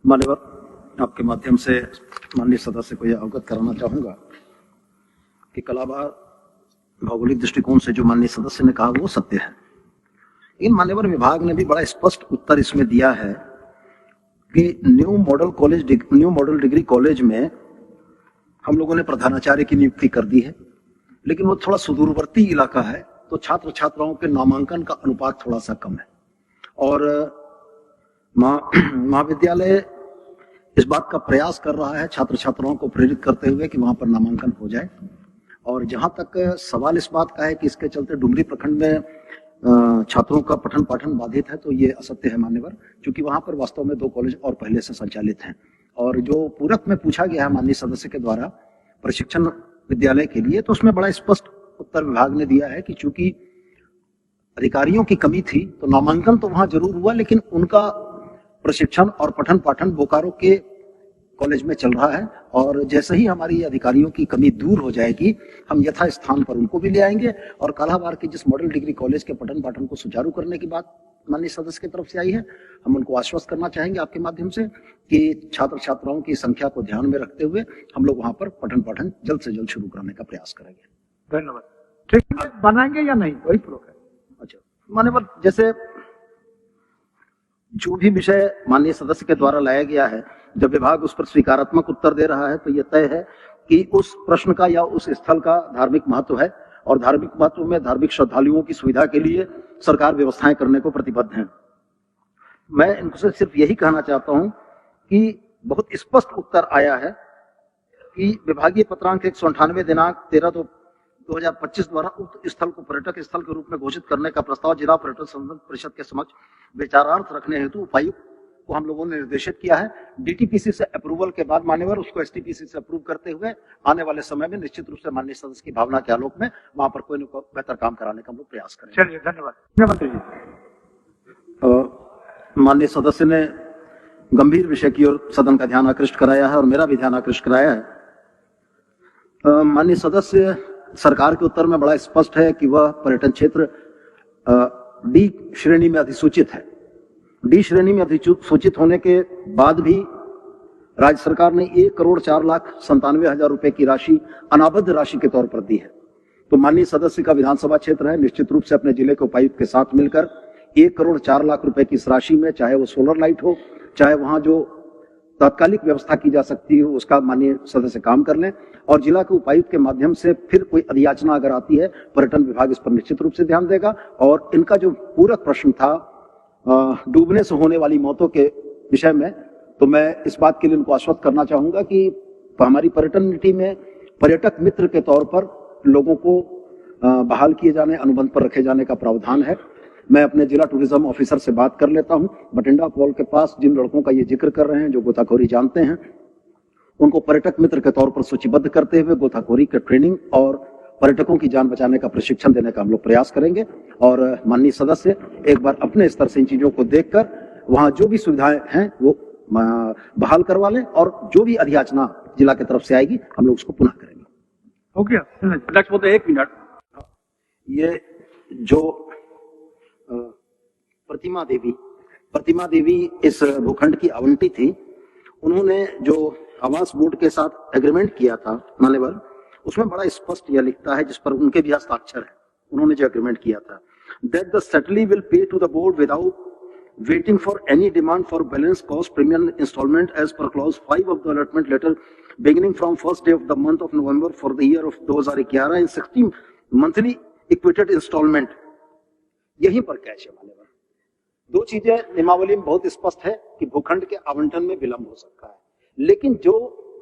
मान्यवर, आपके माध्यम से माननीय सदस्य को यह अवगत कराना चाहूंगा कि कलाबार भौगोलिक दृष्टिकोण से जो माननीय सदस्य ने कहा वो सत्य है। इन मान्यवर विभाग ने भी बड़ा स्पष्ट उत्तर इसमें दिया है कि न्यू मॉडल डिग्री कॉलेज में हम लोगों ने प्रधानाचार्य की नियुक्ति कर दी है, लेकिन वो थोड़ा सुदूरवर्ती इलाका है, तो छात्र छात्राओं के नामांकन का अनुपात थोड़ा सा कम है। और महाविद्यालय इस बात का प्रयास कर रहा है छात्र छात्राओं को प्रेरित करते हुए कि वहां पर नामांकन हो जाए। और जहां तक सवाल इस बात का है कि इसके चलते डुमरी प्रखंड में छात्रों का पठन पाठन बाधित है, तो ये असत्य है मान्यवर, क्योंकि वहां पर वास्तव में 2 कॉलेज और पहले से संचालित हैं। और जो पूरक में पूछा गया है माननीय सदस्य के द्वारा प्रशिक्षण विद्यालय के लिए, तो उसमें बड़ा स्पष्ट उत्तर विभाग ने दिया है कि चूंकि अधिकारियों की कमी थी तो नामांकन तो वहां जरूर हुआ, लेकिन उनका प्रशिक्षण और पठन पाठन बोकारो के कॉलेज में चल रहा है। और जैसे ही हमारी अधिकारियों की कमी दूर हो जाएगी, हम यथा स्थान पर उनको भी ले आएंगे। और कालाबार के जिस मॉडल डिग्री कॉलेज के पठन पाठन को सुचारू करने की बात माननीय सदस्य की तरफ से आई है, हम उनको आश्वस्त करना चाहेंगे आपके माध्यम से कि छात्र छात्राओं की संख्या को ध्यान में रखते हुए हम लोग वहां पर पठन पाठन जल्द से जल्द शुरू कराने का प्रयास करेंगे। धन्यवाद। ठीक है, बनाएंगे या नहीं, वही प्रूफ है। अच्छा मान्यवर, जैसे जो भी विषय माननीय सदस्य के द्वारा लाया गया है, जब विभाग उस पर स्वीकारात्मक उत्तर दे रहा है तो यह तय है कि उस प्रश्न का या उस स्थल का धार्मिक महत्व है, और धार्मिक महत्व में धार्मिक श्रद्धालुओं की सुविधा के लिए सरकार व्यवस्थाएं करने को प्रतिबद्ध है। मैं इनसे सिर्फ यही कहना चाहता हूं कि बहुत स्पष्ट उत्तर आया है कि विभागीय पत्रांक 198 दिनांक 13/2/2025 द्वारा उक्त स्थल को पर्यटक स्थल के रूप में घोषित करने का प्रस्ताव जिला पर्यटन संवर्धन परिषद के समक्ष विचारार्थ रखने हेतु उपायुक्त को हम लोगों ने निर्देशित किया है। डीटीपीसी से अप्रूवल के बाद मान्यवर उसको एसटीपीसी से अप्रूव करते हुए आने वाले समय में निश्चित रूप से माननीय सदस्य की भावना के आलोक में वहां पर कोई न कोई बेहतर काम कराने का हम लोग प्रयास करेंगे। चलिए, धन्यवाद। मंत्री जी, माननीय सदस्य ने गंभीर विषय की ओर सदन का ध्यान आकृष्ट कराया है और मेरा भी ध्यान आकृष्ट कराया है। माननीय सदस्य, सरकार के उत्तर में बड़ा स्पष्ट है कि वह पर्यटन क्षेत्र डी श्रेणी में अधिसूचित है। डी श्रेणी में अधिसूचित होने के बाद भी राज्य सरकार ने 1,04,97,000 रुपए की राशि अनाबद्ध राशि के तौर पर दी है। तो माननीय सदस्य का विधानसभा क्षेत्र है, निश्चित रूप से अपने जिले के उपायुक्त के साथ मिलकर 1,04,00,000 रुपए की इस राशि में, चाहे वो सोलर लाइट हो, चाहे वहां जो तात्कालिक व्यवस्था की जा सकती है, उसका माननीय सदस्य काम कर लें। और जिला के उपायुक्त के माध्यम से फिर कोई अधियाचना अगर आती है, पर्यटन विभाग इस पर निश्चित रूप से ध्यान देगा। और इनका जो पूरक प्रश्न था डूबने से होने वाली मौतों के विषय में, तो मैं इस बात के लिए उनको आश्वस्त करना चाहूंगा कि हमारी पर्यटन नीति में पर्यटक मित्र के तौर पर लोगों को बहाल किए जाने, अनुबंध पर रखे जाने का प्रावधान है। मैं अपने जिला टूरिज्म ऑफिसर से बात कर लेता हूं। बठिंडा पॉल के पास जिन लड़कों का ये जिक्र कर रहे हैं, जो गोताखोरी जानते हैं, उनको पर्यटक मित्र के तौर पर सूचीबद्ध करते हुए गोताखोरी के ट्रेनिंग और पर्यटकों की जान बचाने का प्रशिक्षण देने का हम लोग प्रयास करेंगे। और माननीय सदस्य एक बार अपने स्तर से इन चीजों को देखकर वहां जो भी सुविधाएं हैं वो बहाल करवा लें, और जो भी अधियाचना जिला की तरफ से आएगी हम लोग उसको पुनः करेंगे। हो गया अध्यक्ष महोदय, 1 मिनट। ये जो प्रतिमा देवी इस भूखंड की आवंटी थी, उन्होंने जो आवास बोर्ड के साथ एग्रीमेंट किया था मान्यवर, उसमें बड़ा स्पष्ट यह लिखता है, जिस पर उनके भी हस्ताक्षर है, उन्होंने जो एग्रीमेंट किया था, that the settler will pay to the board without waiting for any demand for balance cost premium installment as per clause 5 of the allotment letter beginning from first day of the month of November for the year of 2011 in 60 monthly equated installment। यहीं पर cash है मान्यवर। 2 चीजें नियमावली में बहुत स्पष्ट है कि भूखंड के आवंटन में विलंब हो सकता है, लेकिन जो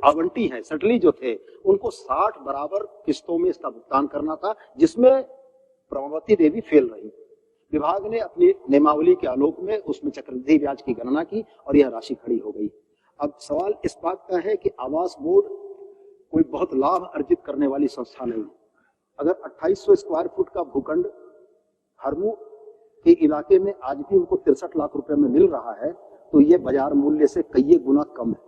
आवंटी है सटली जो थे, उनको 60 बराबर किस्तों में इसका भुगतान करना था, जिसमें प्रभावती देवी फेल रही। विभाग ने अपनी नियमावली के आलोक में उसमें चक्रवृद्धि ब्याज की गणना की और यह राशि खड़ी हो गई। अब सवाल इस बात का है कि आवास बोर्ड कोई बहुत लाभ अर्जित करने वाली संस्था नहीं। अगर 2800 स्क्वायर फुट का भूखंड हरमू के इलाके में आज भी उनको 63 लाख रुपए में मिल रहा है, तो ये बाजार मूल्य से कई गुना कम है।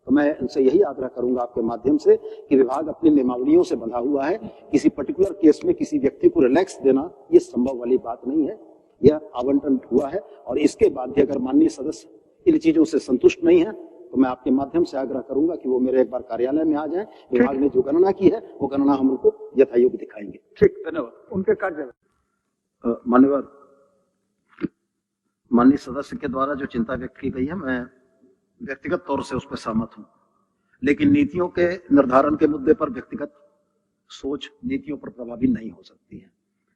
तो मैं इनसे यही आग्रह करूंगा आपके माध्यम से कि विभाग अपनी नियमावलियों से बंधा हुआ है, किसी पर्टिकुलर केस में किसी व्यक्ति को रिलैक्स देना ये संभव वाली बात नहीं है। यह आवंटन हुआ है और इसके बाद भी अगर माननीय सदस्य इन चीजों से संतुष्ट नहीं है तो मैं आपके माध्यम से आग्रह करूंगा कि वो मेरे एक बार कार्यालय में आ जाएं। विभाग ने जो गणना की है वो गणना हम उनको यथायोग्य दिखाएंगे। ठीक, धन्यवाद। उनके कार्य माननीय सदस्य के द्वारा जो चिंता व्यक्त की गई है, मैं व्यक्तिगत तौर से उस पर सहमत हूं, लेकिन नीतियों के निर्धारण के मुद्दे पर व्यक्तिगत सोच नीतियों पर प्रभावी नहीं हो सकती है।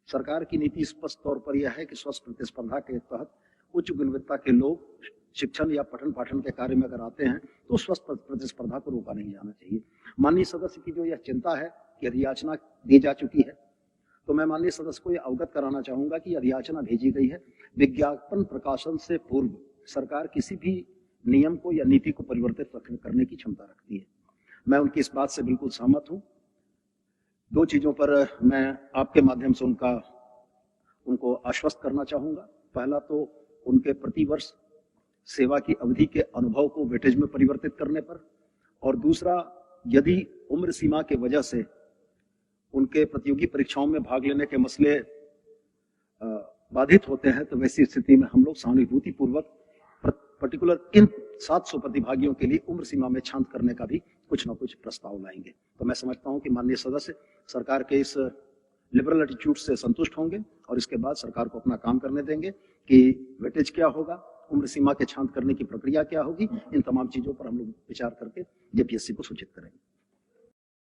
सरकार की नीति स्पष्ट तौर पर यह है कि स्वस्थ प्रतिस्पर्धा के तहत उच्च गुणवत्ता के लोग शिक्षण या पठन पाठन के कार्य में अगर आते हैं तो स्वस्थ प्रतिस्पर्धा को रोका नहीं जाना चाहिए। माननीय सदस्य की जो यह चिंता है कि अधियाचना दी जा चुकी है, तो मैं माननीय सदस्य को यह अवगत कराना चाहूंगा कि अधियाचना भेजी गई है। विज्ञापन प्रकाशन से पूर्व सरकार किसी भी नियम को या नीति को परिवर्तित करने की क्षमता रखती है। मैं उनकी इस बात से बिल्कुल सहमत हूं। दो चीजों पर मैं आपके माध्यम से उनको आश्वस्त करना चाहूंगा। पहला तो उनके प्रतिवर्ष सेवा की अवधि के अनुभव को वेटेज में परिवर्तित करने पर, और दूसरा, यदि उम्र सीमा के वजह से उनके प्रतियोगी परीक्षाओं में भाग लेने के मसले बाधित होते हैं तो वैसी स्थिति में हम लोग सहानुभूति पूर्वक पर्टिकुलर इन 700 प्रतिभागियों के लिए उम्र सीमा में छांट करने का भी कुछ ना कुछ प्रस्ताव लाएंगे। तो मैं समझता हूं कि माननीय सदस्य सरकार के इस लिबरल एटीट्यूड से संतुष्ट होंगे और इसके बाद सरकार को अपना काम करने देंगे कि वेटेज क्या होगा, उम्र सीमा के छांट करने की प्रक्रिया क्या होगी। इन तमाम चीजों पर हम लोग विचार करके जेपीएससी को सूचित करेंगे।